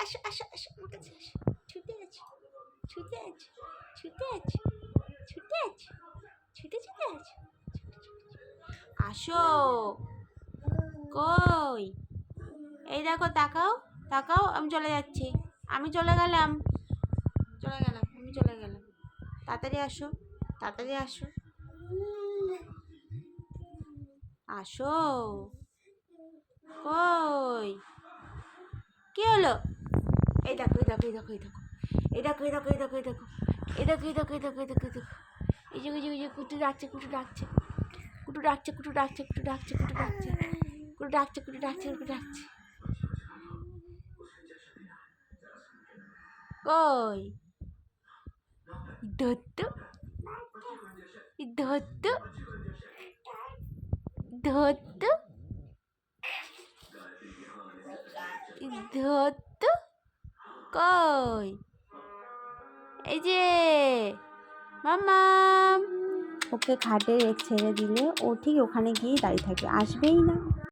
আসো আসো আসো আমার কাছে আসো। ছুটে আছো ছুটে আছো ছুটে আছো ছুটে আছো ছুটে ছুটে আছো। আসো কই? এই দেখো, তাকাও তাকাও, আমি চলে যাচ্ছি, আমি চলে গেলাম আমি চলে গেলাম। তাড়াতাড়ি আসো তাড়াতাড়ি আসো আসো। কই? কি হলো? এই দেখো এই দেখো এই দেখো এই দেখো এই দেখো এই দেখো এই দেখো এই দেখো এই দেখো এই দেখো এই দেখো এই দেখো এই দেখো, এই যে কুটু ডাকছে কুটু ডাকছে কুটু ডাকছে কুটু ডাকছে কুটু ডাকছে কুটু ডাকছে কুটু ডাকছে কুটু ডাকছে কুটু ডাকছে। কই? ধরতো ধরতো ধরতো ধরতো। কই? এই যে মাম্মাম। ওকে খাটে ছেড়ে দিলে ও ঠিক ওখানে গিয়েই দাঁড়িয়ে থাকে, আসবেই না।